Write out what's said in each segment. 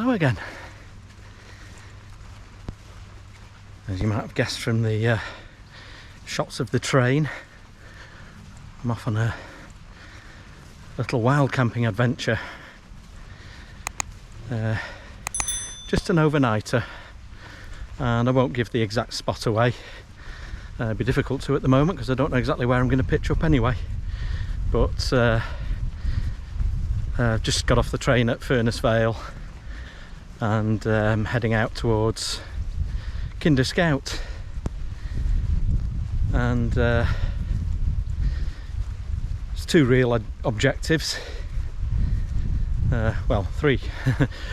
Hello again. As you might have guessed from the shots of the train, I'm off on a little wild camping adventure. Just an overnighter, and I won't give the exact spot away. It'd be difficult to at the moment because I don't know exactly where I'm going to pitch up anyway. But I've just got off the train at Furness Vale and heading out towards Kinder Scout, and there's two real objectives. Well, three.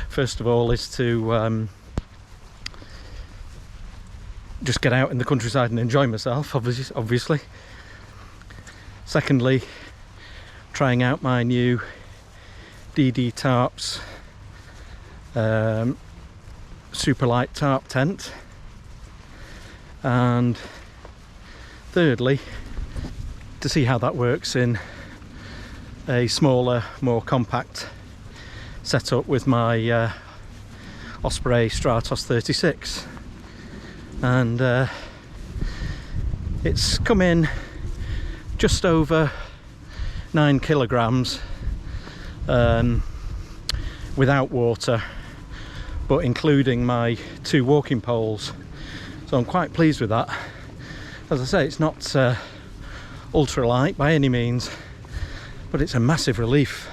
First of all is to just get out in the countryside and enjoy myself, obviously. Secondly, trying out my new DD Tarps Superlight Tarp Tent. And thirdly, to see how that works in a smaller, more compact setup with my Osprey Stratos 36. And it's come in just over 9 kilograms without water, but including my 2 walking poles. So I'm quite pleased with that. As I say, it's not ultra light by any means, but it's a massive relief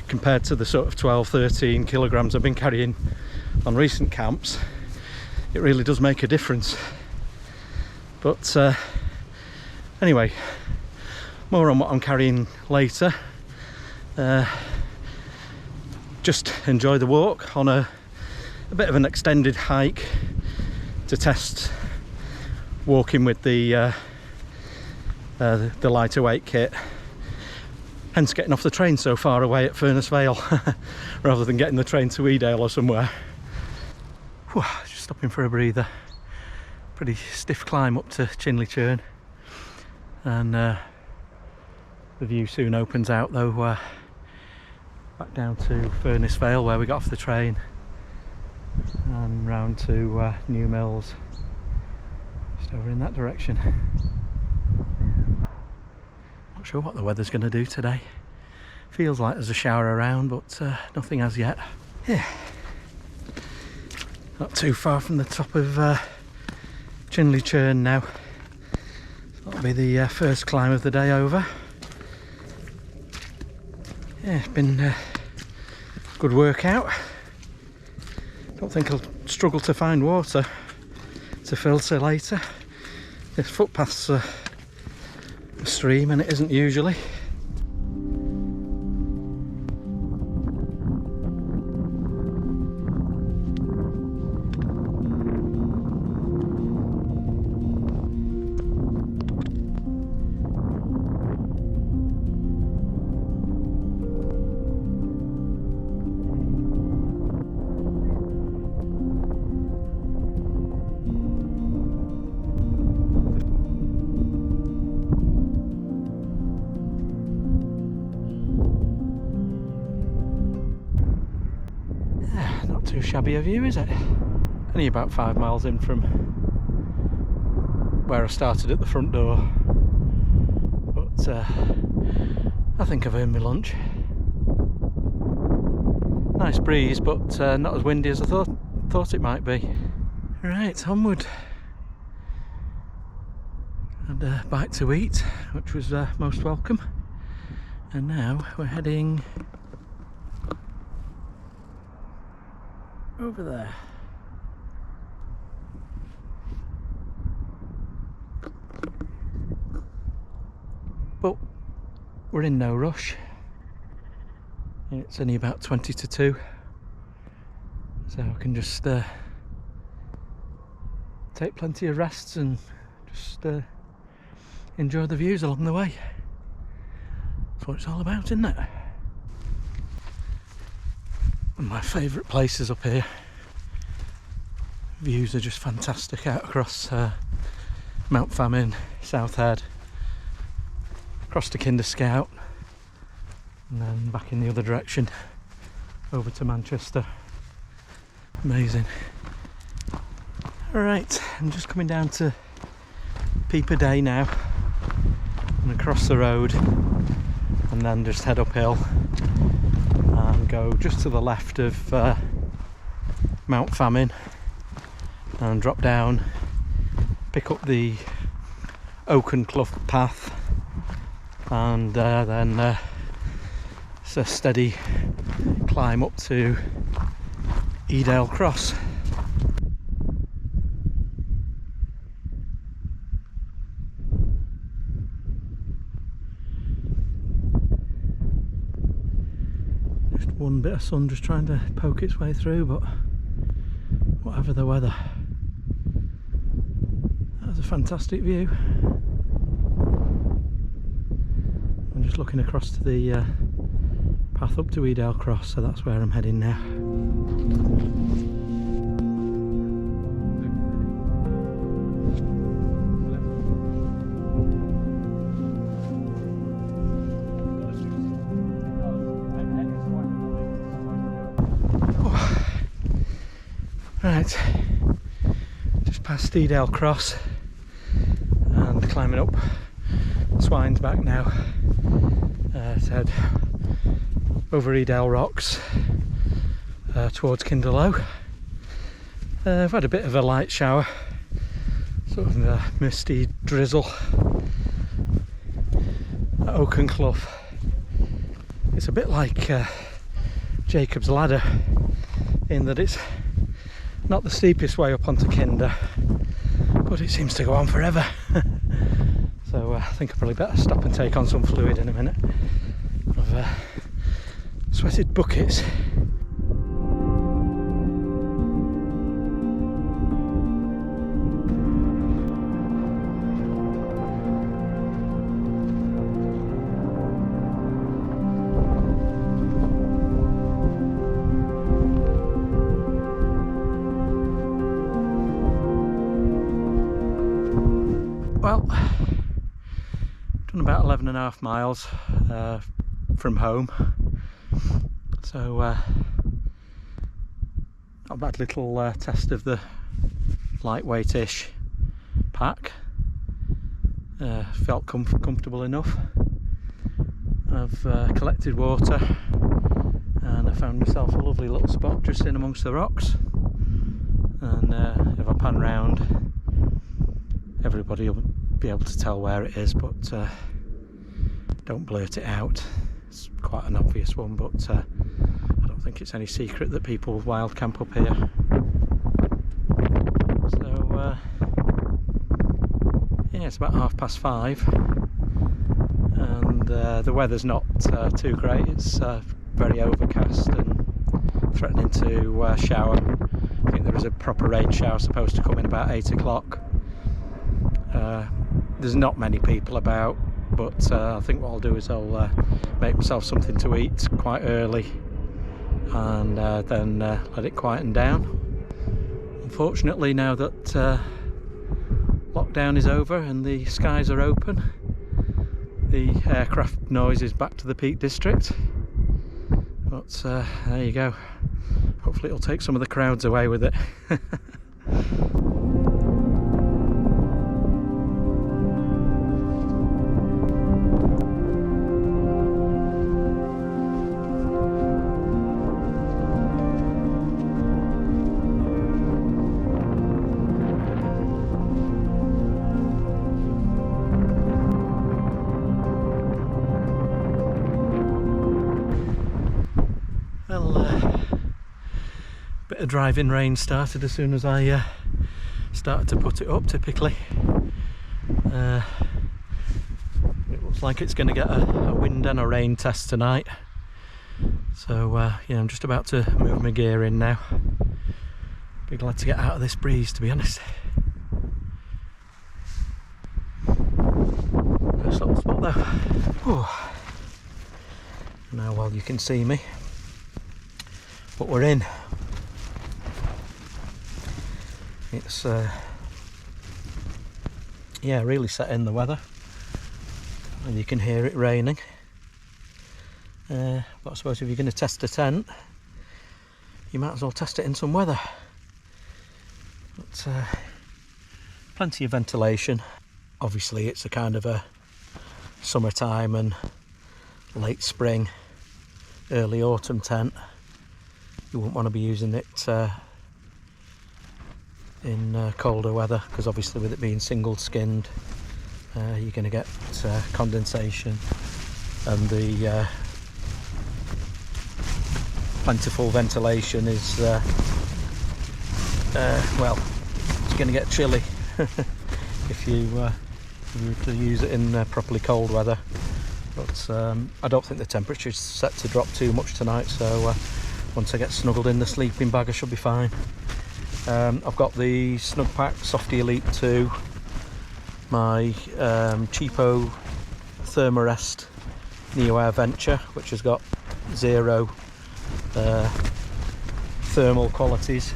compared to the sort of 12-13 kilograms I've been carrying on recent camps. It really does make a difference. But anyway, more on what I'm carrying later. Just enjoy the walk on a bit of an extended hike to test walking with the lighter weight kit, hence getting off the train so far away at Furness Vale rather than getting the train to Edale or somewhere. Whew, just stopping for a breather. Pretty stiff climb up to Chinley Churn, and the view soon opens out though, back down to Furness Vale where we got off the train, and round to New Mills, just over in that direction. Not sure what the weather's going to do today. Feels like there's a shower around, but nothing as yet. Yeah, not too far from the top of Chinley Churn now. That'll be the first climb of the day over. Yeah, it's been a good workout. Don't think I'll struggle to find water to filter later. This footpath's a stream and it isn't usually. Too shabby a view, is it? Only about 5 miles in from where I started at the front door, but I think I've earned my lunch. Nice breeze, but not as windy as I thought it might be. Right, onward. Had a bite to eat, which was most welcome, and now we're heading over there. But we're in no rush. It's only about 20 to 2, so I can just take plenty of rests and just enjoy the views along the way. That's what it's all about, isn't it? One of my favourite places up here. Views are just fantastic out across Mount Famine, South Head, across to Kinder Scout, and then back in the other direction over to Manchester. Amazing. Alright, I'm just coming down to Peep a Day now. I'm going to cross the road and then just head uphill and go just to the left of Mount Famine and drop down, pick up the Oaken Clough path, and then it's a steady climb up to Edale Cross. Just one bit of sun just trying to poke its way through, but whatever the weather, that's a fantastic view. I'm just looking across to the path up to Edale Cross, so that's where I'm heading now. Right, just past Edale Cross and climbing up Swine's Back now to head over Edale Rocks towards Kinderlow. I've had a bit of a light shower, sort of a misty drizzle at Oaken Clough. It's a bit like Jacob's Ladder in that it's not the steepest way up onto Kinder, but it seems to go on forever. So I think I probably better stop and take on some fluid in a minute. I've sweated buckets. Well, done about 11.5 miles from home, so not a bad little test of the lightweight-ish pack. Felt comfortable enough. I've collected water and I found myself a lovely little spot just in amongst the rocks, and if I pan round, everybody will be able to tell where it is, but don't blurt it out. It's quite an obvious one, but I don't think it's any secret that people wild camp up here. So yeah, it's about 5:30 and the weather's not too great. It's very overcast and threatening to shower. I think there is a proper rain shower supposed to come in about 8 o'clock. There's not many people about, but I think what I'll do is I'll make myself something to eat quite early and then let it quieten down. Unfortunately, now that lockdown is over and the skies are open, the aircraft noise is back to the Peak District, but there you go. Hopefully it'll take some of the crowds away with it. Bit of driving rain started as soon as I started to put it up. Typically it looks like it's going to get a wind and a rain test tonight, so yeah, I'm just about to move my gear in now. Be glad to get out of this breeze, to be honest. Nice little spot though. Oh. Now, well, you can see me, but we're in. It's yeah, really set in the weather, and you can hear it raining. But I suppose if you're going to test a tent, you might as well test it in some weather. But plenty of ventilation. Obviously it's a kind of a summertime and late spring, early autumn tent. You wouldn't want to be using it in colder weather, because obviously with it being single skinned, you're going to get condensation, and the plentiful ventilation is well, it's going to get chilly if you were to use it in properly cold weather. But I don't think the temperature's set to drop too much tonight, so once I get snuggled in the sleeping bag I should be fine. I've got the Snugpak Softy Elite 2, my cheapo Thermarest Neo Air Venture, which has got 0 thermal qualities,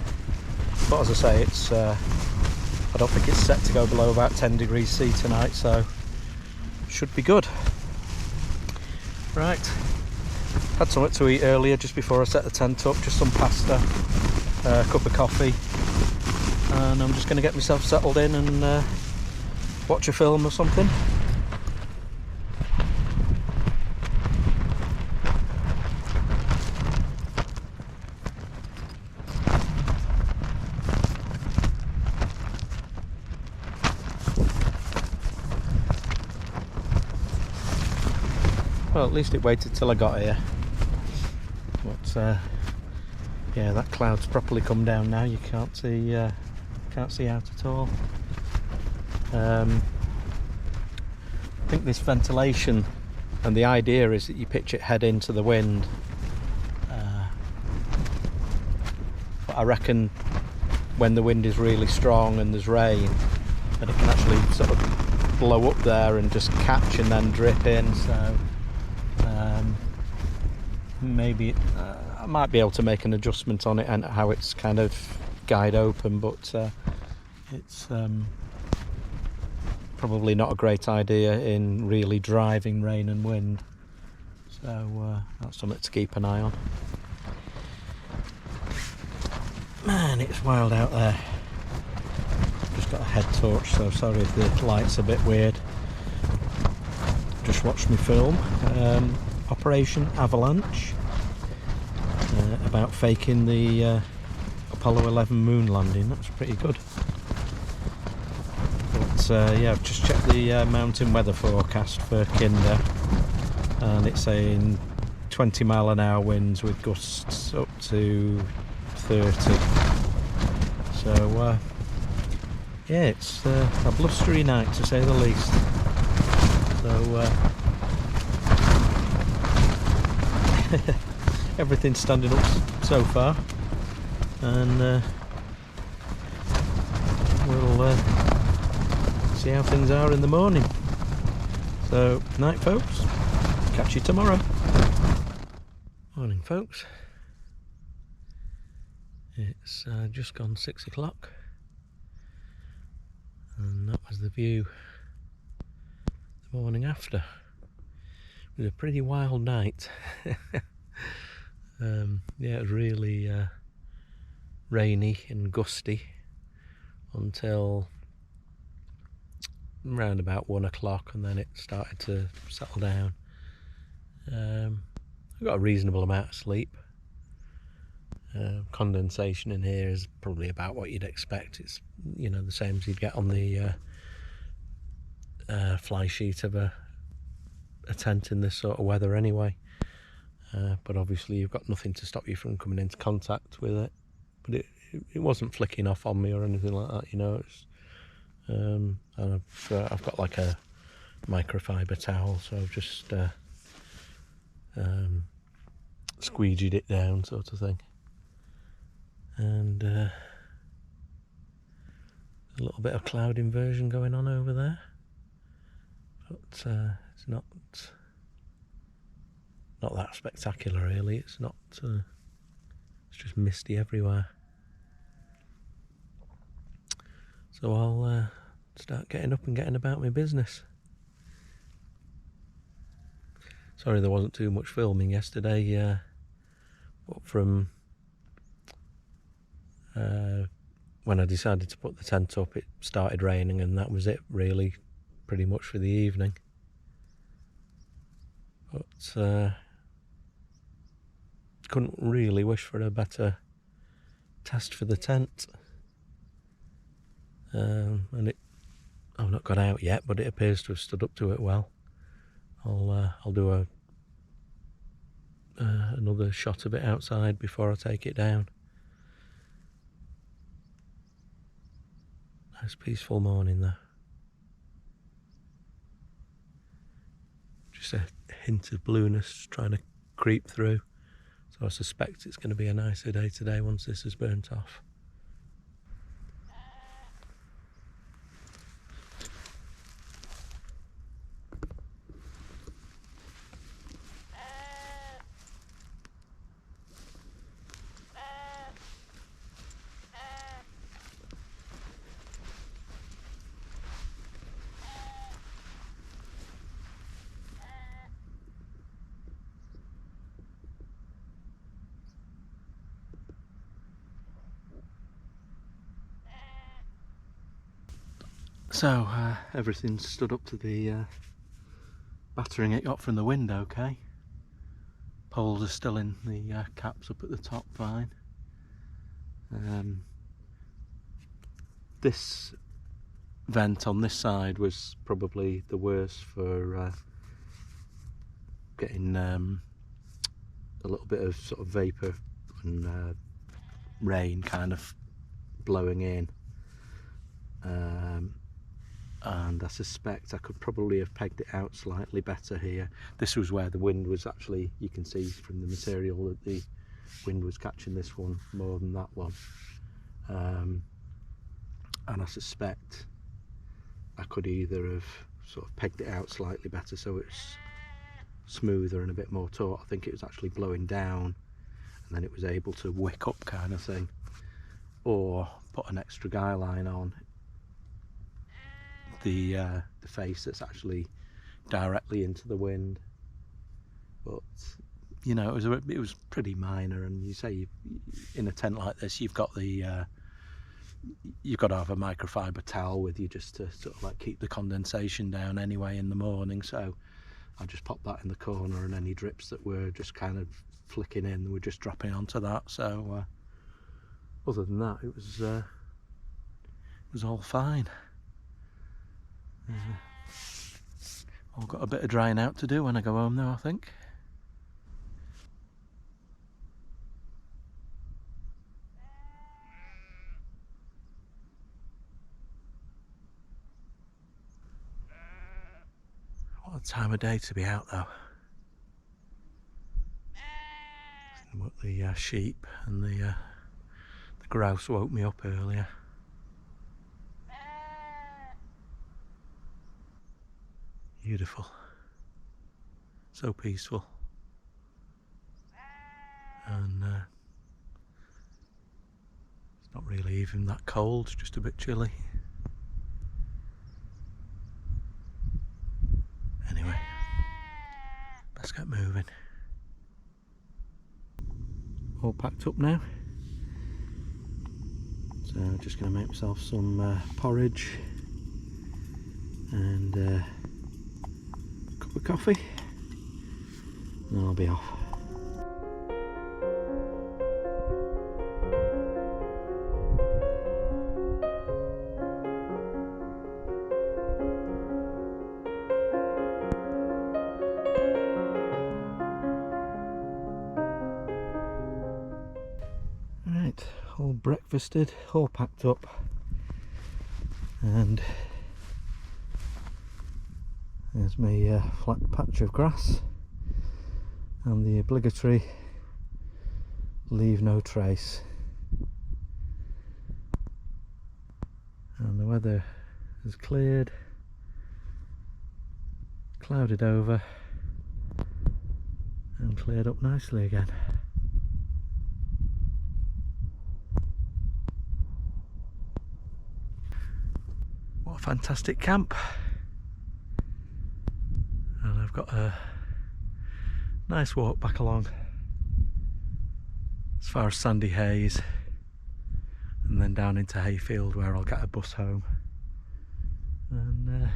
but as I say, it's I don't think it's set to go below about 10 degrees C tonight, so should be good. Right, had something to eat earlier just before I set the tent up, just some pasta, a cup of coffee, and I'm just going to get myself settled in and watch a film or something. Well, at least it waited till I got here. But yeah, that cloud's properly come down now. You can't see out at all. I think this ventilation, and the idea is that you pitch it head into the wind. But I reckon when the wind is really strong and there's rain, that it can actually sort of blow up there and just catch and then drip in. So maybe I might be able to make an adjustment on it and how it's kind of guide open, but it's probably not a great idea in really driving rain and wind, so that's something to keep an eye on. Man, it's wild out there. Just got a head torch, so sorry if the light's a bit weird. Just watched me film Operation Avalanche, about faking the Apollo 11 moon landing. That's pretty good. But yeah, I've just checked the mountain weather forecast for Kinder, and it's saying 20 mile an hour winds with gusts up to 30. So yeah, it's a blustery night to say the least. So everything's standing up so far, and we'll see how things are in the morning. So night folks, catch you tomorrow. Morning folks, it's just gone 6 o'clock, and that was the view the morning after. It was a pretty wild night. Yeah, it was really rainy and gusty until around about 1 o'clock, and then it started to settle down. I got a reasonable amount of sleep. Condensation in here is probably about what you'd expect. It's, you know, the same as you'd get on the fly sheet of a tent in this sort of weather anyway. But obviously you've got nothing to stop you from coming into contact with it. But it wasn't flicking off on me or anything like that, you know. It's, and I've got like a microfiber towel, so I've just squeegeed it down, sort of thing. And a little bit of cloud inversion going on over there, but it's not that spectacular really. It's not it's just misty everywhere. So I'll start getting up and getting about my business. Sorry there wasn't too much filming yesterday, but from when I decided to put the tent up, it started raining, and that was it really, pretty much for the evening. But couldn't really wish for a better test for the tent. And I've not got out yet, but it appears to have stood up to it well. I'll do another shot of it outside before I take it down. Nice peaceful morning there. Just a hint of blueness trying to creep through. So I suspect it's going to be a nicer day today once this is burnt off. So everything's stood up to the battering it got from the wind okay. Poles are still in the caps up at the top, fine. This vent on this side was probably the worst for getting a little bit of sort of vapour and rain kind of blowing in. And I suspect I could probably have pegged it out slightly better here. This was where the wind was actually, you can see from the material that the wind was catching this one more than that one. And I suspect I could either have sort of pegged it out slightly better so it's smoother and a bit more taut. I think it was actually blowing down and then it was able to wick up kind of thing. Or put an extra guy line on the face that's actually directly into the wind. But you know, it was pretty minor, and you say in a tent like this you've got the you've got to have a microfiber towel with you just to sort of like keep the condensation down anyway in the morning. So I just popped that in the corner, and any drips that were just kind of flicking in were just dropping onto that. So other than that, it was all fine. I've got a bit of drying out to do when I go home now, I think. What a time of day to be out though. The sheep and the grouse woke me up earlier. Beautiful, so peaceful, and it's not really even that cold, it's just a bit chilly. Anyway, let's get moving. All packed up now, so I'm just going to make myself some porridge and a cup of coffee, and I'll be off. Right, all breakfasted, all packed up, and there's my flat patch of grass and the obligatory leave no trace. And the weather has cleared, clouded over and cleared up nicely again. What a fantastic camp. And I've got a nice walk back along as far as Sandy Hayes, and then down into Hayfield where I'll get a bus home, and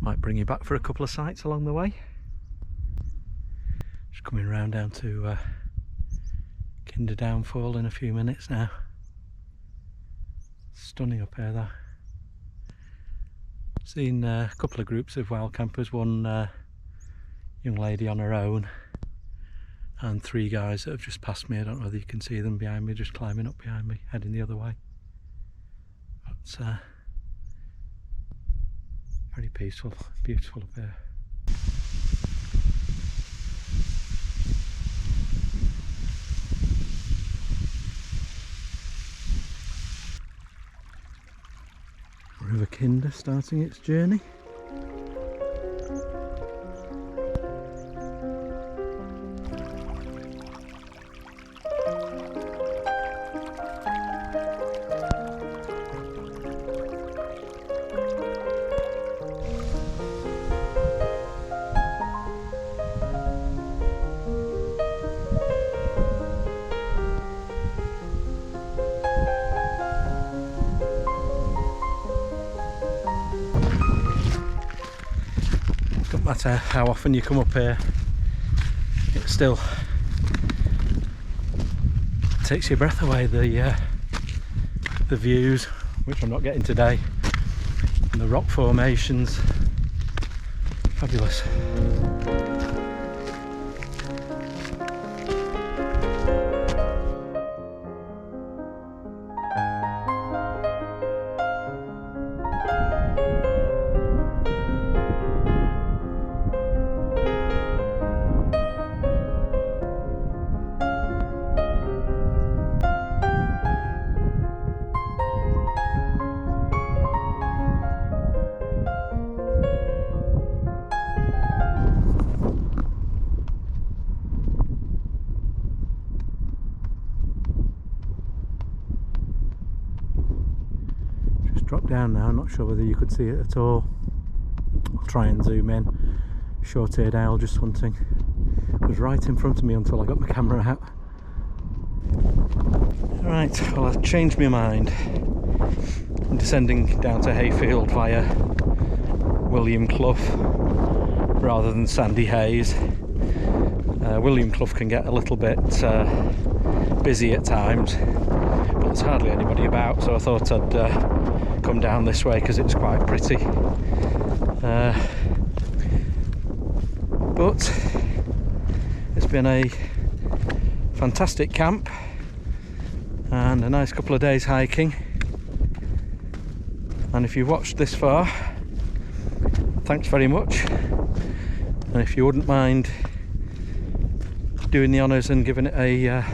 might bring you back for a couple of sights along the way. Just coming round down to Kinder Downfall in a few minutes now. Stunning up here though. Seen a couple of groups of wild campers, one young lady on her own and 3 guys that have just passed me. I don't know whether you can see them behind me, just climbing up behind me, heading the other way. But very peaceful, beautiful up here. River Kinder starting its journey. Don't matter how often you come up here, it still takes your breath away. The views, which I'm not getting today, and the rock formations, fabulous. Drop down now, I'm not sure whether you could see it at all. I'll try and zoom in. Short-eared owl just hunting. It was right in front of me until I got my camera out. Right, well I've changed my mind. I'm descending down to Hayfield via William Clough rather than Sandy Hayes. William Clough can get a little bit busy at times, but there's hardly anybody about, so I thought I'd come down this way because it's quite pretty. But it's been a fantastic camp and a nice couple of days hiking, and if you've watched this far, thanks very much. And if you wouldn't mind doing the honours and giving it a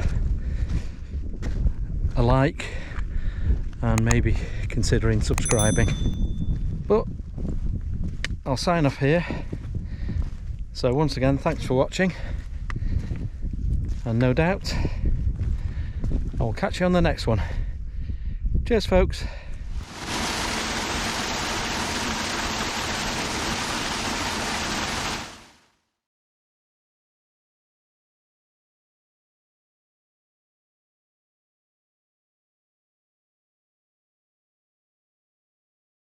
like, and maybe considering subscribing. But I'll sign off here. So once again, thanks for watching, and no doubt I'll catch you on the next one. Cheers folks.